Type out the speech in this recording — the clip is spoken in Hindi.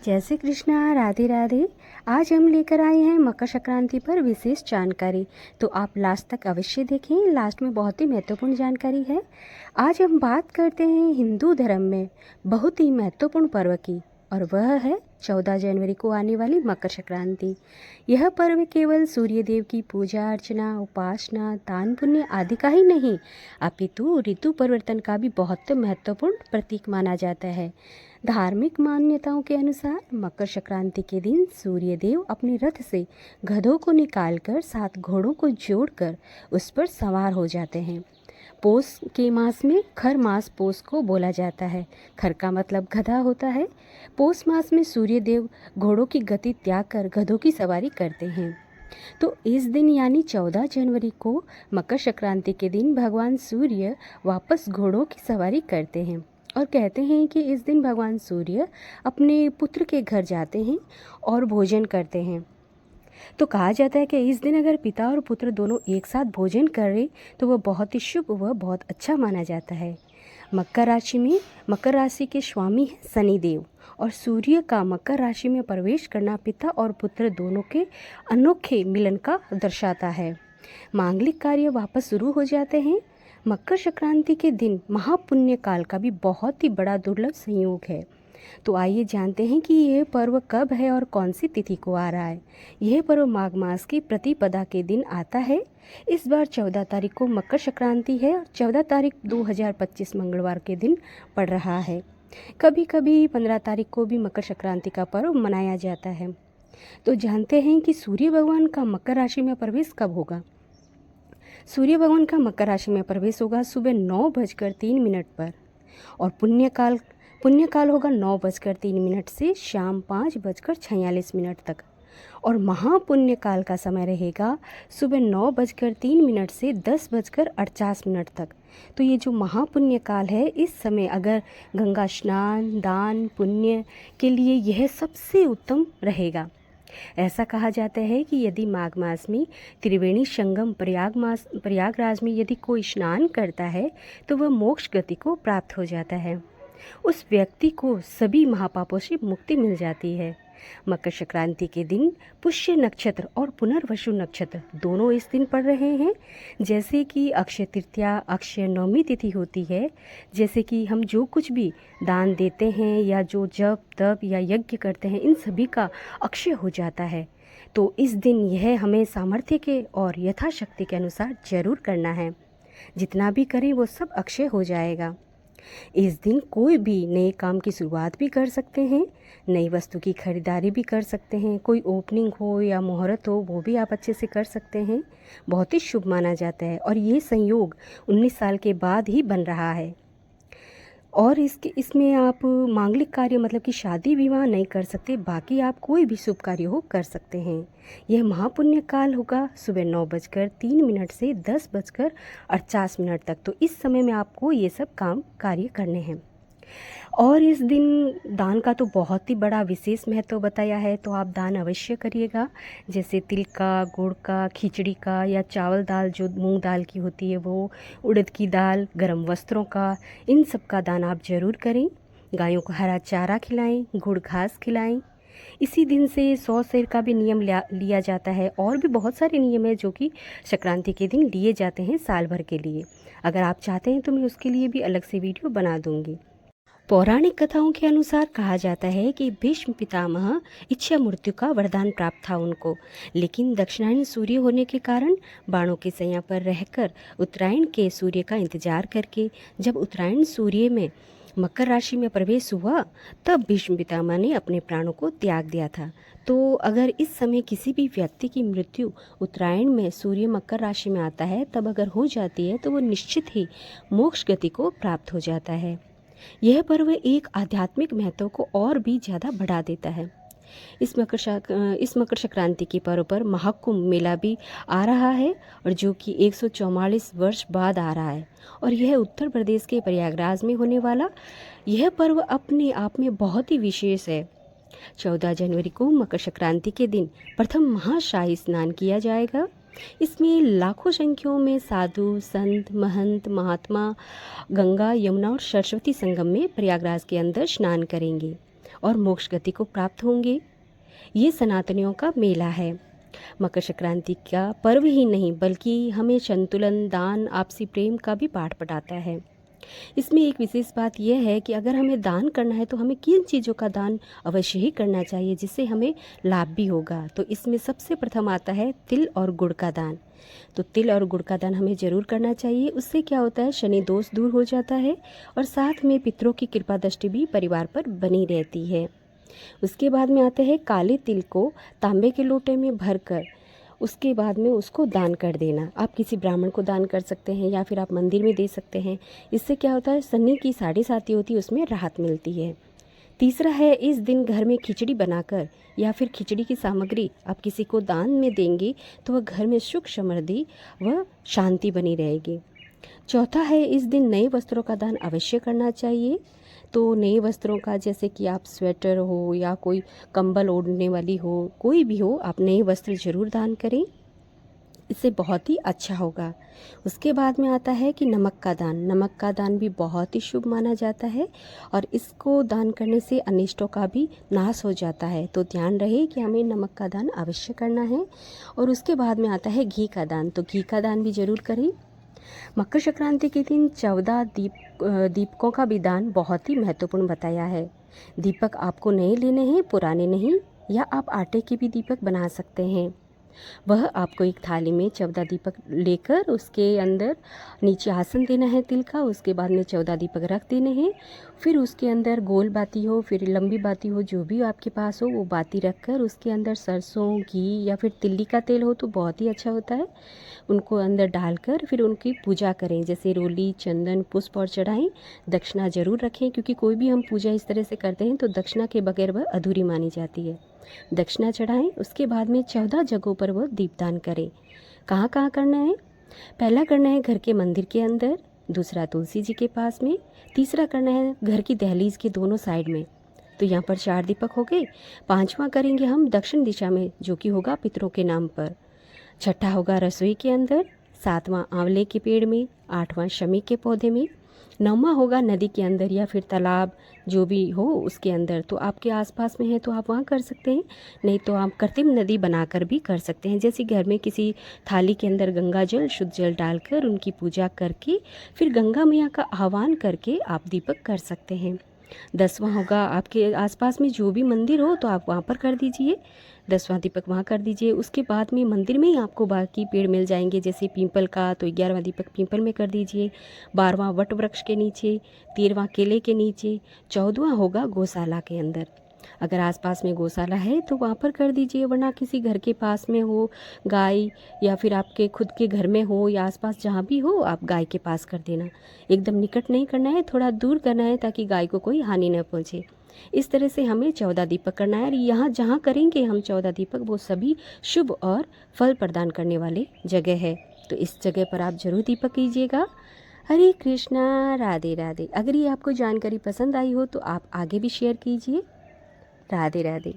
जय श्री कृष्णा, राधे राधे। आज हम लेकर आए हैं मकर संक्रांति पर विशेष जानकारी, तो आप लास्ट तक अवश्य देखें। लास्ट में बहुत ही महत्वपूर्ण जानकारी है। आज हम बात करते हैं हिंदू धर्म में बहुत ही महत्वपूर्ण पर्व की, और वह है 14 जनवरी को आने वाली मकर संक्रांति। यह पर्व केवल सूर्य देव की पूजा अर्चना, उपासना, दान पुण्य आदि का ही नहीं, अपितु ऋतु परिवर्तन का भी बहुत महत्वपूर्ण प्रतीक माना जाता है। धार्मिक मान्यताओं के अनुसार मकर संक्रांति के दिन सूर्य देव अपने रथ से गधों को निकालकर 7 घोड़ों को जोड़कर उस पर सवार हो जाते हैं। पोष के मास में खर मास पोष को बोला जाता है। खर का मतलब गधा होता है। पोष मास में सूर्य देव घोड़ों की गति त्याग कर गधों की सवारी करते हैं। तो इस दिन यानी 14 जनवरी को मकर संक्रांति के दिन भगवान सूर्य वापस घोड़ों की सवारी करते हैं, और कहते हैं कि इस दिन भगवान सूर्य अपने पुत्र के घर जाते हैं और भोजन करते हैं। तो कहा जाता है कि इस दिन अगर पिता और पुत्र दोनों एक साथ भोजन करें तो वह बहुत ही शुभ व बहुत अच्छा माना जाता है। मकर राशि के स्वामी हैं शनिदेव, और सूर्य का मकर राशि में प्रवेश करना पिता और पुत्र दोनों के अनोखे मिलन का दर्शाता है। मांगलिक कार्य वापस शुरू हो जाते हैं। मकर संक्रांति के दिन महापुण्य काल का भी बहुत ही बड़ा दुर्लभ संयोग है। तो आइए जानते हैं कि यह पर्व कब है और कौन सी तिथि को आ रहा है। यह पर्व माघ मास की प्रतिपदा के दिन आता है। इस बार 14 तारीख को मकर संक्रांति है और 14 तारीख 2025 मंगलवार के दिन पड़ रहा है। कभी कभी 15 तारीख को भी मकर संक्रांति का पर्व मनाया जाता है। तो जानते हैं कि सूर्य भगवान का मकर राशि में प्रवेश कब होगा। सूर्य भगवान का मकर राशि में प्रवेश होगा सुबह 9:03 पर, और पुण्यकाल होगा 9:03 से शाम 5:46 तक, और महापुण्यकाल का समय रहेगा सुबह 9:03 से 10:48 तक। तो ये जो महापुण्यकाल है, इस समय अगर गंगा स्नान, दान पुण्य के लिए यह सबसे उत्तम रहेगा। ऐसा कहा जाता है कि यदि माघ मास में त्रिवेणी संगम प्रयागराज में यदि कोई स्नान करता है तो वह मोक्ष गति को प्राप्त हो जाता है। उस व्यक्ति को सभी महापापों से मुक्ति मिल जाती है। मकर संक्रांति के दिन पुष्य नक्षत्र और पुनर्वसु नक्षत्र दोनों इस दिन पड़ रहे हैं। जैसे कि अक्षय तृतीया, अक्षय नवमी तिथि होती है, जैसे कि हम जो कुछ भी दान देते हैं या जो जप तप या यज्ञ करते हैं, इन सभी का अक्षय हो जाता है। तो इस दिन यह हमें सामर्थ्य के और यथाशक्ति के अनुसार जरूर करना है। जितना भी करें वो सब अक्षय हो जाएगा। इस दिन कोई भी नए काम की शुरुआत भी कर सकते हैं, नई वस्तु की खरीदारी भी कर सकते हैं, कोई ओपनिंग हो या मुहूर्त हो वो भी आप अच्छे से कर सकते हैं। बहुत ही शुभ माना जाता है, और ये संयोग 19 साल के बाद ही बन रहा है। और इसमें आप मांगलिक कार्य मतलब कि शादी विवाह नहीं कर सकते, बाकी आप कोई भी शुभ कार्य हो कर सकते हैं। यह महापुण्य काल होगा सुबह 9:03 से 10:48 तक। तो इस समय में आपको ये सब काम कार्य करने हैं। और इस दिन दान का तो बहुत ही बड़ा विशेष महत्व बताया है, तो आप दान अवश्य करिएगा। जैसे तिल का, गुड़ का, खिचड़ी का, या चावल दाल जो मूंग दाल की होती है वो, उड़द की दाल, गर्म वस्त्रों का, इन सब का दान आप जरूर करें। गायों को हरा चारा खिलाएं, गुड़ घास खिलाएं। इसी दिन से 100 सेर का भी नियम लिया जाता है, और भी बहुत सारे नियम है जो कि संक्रांति के दिन लिए जाते हैं साल भर के लिए। अगर आप चाहते हैं तो मैं उसके लिए भी अलग से वीडियो बना दूंगी। पौराणिक कथाओं के अनुसार कहा जाता है कि भीष्म पितामह इच्छा मृत्यु का वरदान प्राप्त था उनको, लेकिन दक्षिणायन सूर्य होने के कारण बाणों की सैया पर रहकर उत्तरायण के सूर्य का इंतजार करके जब उत्तरायण सूर्य में मकर राशि में प्रवेश हुआ तब भीष्म पितामह ने अपने प्राणों को त्याग दिया था। तो अगर इस समय किसी भी व्यक्ति की मृत्यु उत्तरायण में सूर्य मकर राशि में आता है तब अगर हो जाती है तो वो निश्चित ही मोक्ष गति को प्राप्त हो जाता है। यह पर्व एक आध्यात्मिक महत्व को और भी ज़्यादा बढ़ा देता है। इस मकर संक्रांति के पर्व पर महाकुंभ मेला भी आ रहा है, और जो कि 144 वर्ष बाद आ रहा है, और यह उत्तर प्रदेश के प्रयागराज में होने वाला यह पर्व अपने आप में बहुत ही विशेष है। 14 जनवरी को मकर संक्रांति के दिन प्रथम महाशाही स्नान किया जाएगा। इसमें लाखों संख्याओं में साधु, संत, महंत, महात्मा गंगा, यमुना और सरस्वती संगम में प्रयागराज के अंदर स्नान करेंगे, और मोक्ष गति को प्राप्त होंगे। ये सनातनियों का मेला है। मकर संक्रांति का पर्व ही नहीं बल्कि हमें संतुलन, दान, आपसी प्रेम का भी पाठ पढ़ाता है। इसमें एक विशेष बात यह है कि अगर हमें दान करना है तो हमें किन चीज़ों का दान अवश्य ही करना चाहिए जिससे हमें लाभ भी होगा। तो इसमें सबसे प्रथम आता है तिल और गुड़ का दान। तो तिल और गुड़ का दान हमें ज़रूर करना चाहिए। उससे क्या होता है, शनि दोष दूर हो जाता है और साथ में पितरों की कृपा दृष्टि भी परिवार पर बनी रहती है। उसके बाद में आते हैं काले तिल को तांबे के लोटे में भरकर उसके बाद में उसको दान कर देना। आप किसी ब्राह्मण को दान कर सकते हैं या फिर आप मंदिर में दे सकते हैं। इससे क्या होता है, शनि की साढ़े साती होती है उसमें राहत मिलती है। तीसरा है, इस दिन घर में खिचड़ी बनाकर या फिर खिचड़ी की सामग्री आप किसी को दान में देंगे तो वह घर में सुख समृद्धि व शांति बनी रहेगी। चौथा है, इस दिन नए वस्त्रों का दान अवश्य करना चाहिए। तो नए वस्त्रों का जैसे कि आप स्वेटर हो या कोई कंबल ओढ़ने वाली हो, कोई भी हो, आप नए वस्त्र ज़रूर दान करें, इससे बहुत ही अच्छा होगा। उसके बाद में आता है कि नमक का दान। नमक का दान भी बहुत ही शुभ माना जाता है और इसको दान करने से अनिष्टों का भी नाश हो जाता है। तो ध्यान रहे कि हमें नमक का दान अवश्य करना है। और उसके बाद में आता है घी का दान। तो घी का दान भी ज़रूर करें। मकर संक्रांति के दिन 14 दीपकों का भी दान बहुत ही महत्वपूर्ण बताया है। दीपक आपको नए लेने हैं, पुराने नहीं, या आप आटे के भी दीपक बना सकते हैं। वह आपको एक थाली में 14 दीपक लेकर उसके अंदर नीचे आसन देना है तिल का। उसके बाद में 14 दीपक रख देने हैं। फिर उसके अंदर गोल बाती हो फिर लंबी बाती हो, जो भी आपके पास हो वो बाती रख कर उसके अंदर सरसों, घी या फिर तिल्ली का तेल हो तो बहुत ही अच्छा होता है, उनको अंदर डालकर फिर उनकी पूजा करें। जैसे रोली, चंदन, पुष्प और चढ़ाएं। दक्षिणा जरूर रखें क्योंकि कोई भी हम पूजा इस तरह से करते हैं तो दक्षिणा के बगैर वह अधूरी मानी जाती है। दक्षिणा चढ़ाएं। उसके बाद में 14 जगहों पर वह दीपदान करें। कहाँ कहाँ करना है? पहला करना है घर के मंदिर के अंदर, दूसरा तुलसी जी के पास में, तीसरा करना है घर की दहलीज के दोनों साइड में। तो यहाँ पर 4 दीपक हो गए। 5वां करेंगे हम दक्षिण दिशा में जो कि होगा पितरों के नाम पर। छठा होगा रसोई के अंदर, 7वां आंवले के पेड़ में, 8वां शमी के पौधे में, 9वां होगा नदी के अंदर या फिर तालाब जो भी हो उसके अंदर। तो आपके आसपास में है तो आप वहाँ कर सकते हैं, नहीं तो आप कृत्रिम नदी बनाकर भी कर सकते हैं। जैसे घर में किसी थाली के अंदर गंगा जल, शुद्ध जल डालकर उनकी पूजा करके फिर गंगा मैया का आह्वान करके आप दीपक कर सकते हैं। 10वां होगा आपके आसपास में जो भी मंदिर हो तो आप वहाँ पर कर दीजिए, 10वां दीपक वहाँ कर दीजिए। उसके बाद में मंदिर में ही आपको बाकी पेड़ मिल जाएंगे, जैसे पीपल का तो 11वां दीपक पीपल में कर दीजिए, 12वां वट वृक्ष के नीचे, 13वां केले के नीचे, 14वां होगा गौशाला के अंदर। अगर आसपास में गौशाला है तो वहाँ पर कर दीजिए, वरना किसी घर के पास में हो गाय या फिर आपके खुद के घर में हो या आसपास जहाँ भी हो आप गाय के पास कर देना। एकदम निकट नहीं करना है, थोड़ा दूर करना है ताकि गाय को कोई हानि न पहुँचे। इस तरह से हमें 14 दीपक करना है और यहाँ जहाँ करेंगे हम 14 दीपक वो सभी शुभ और फल प्रदान करने वाले जगह है। तो इस जगह पर आप जरूर दीपक कीजिएगा। हरे कृष्णा, राधे राधे। अगर ये आपको जानकारी पसंद आई हो तो आप आगे भी शेयर कीजिए। राधे राधे।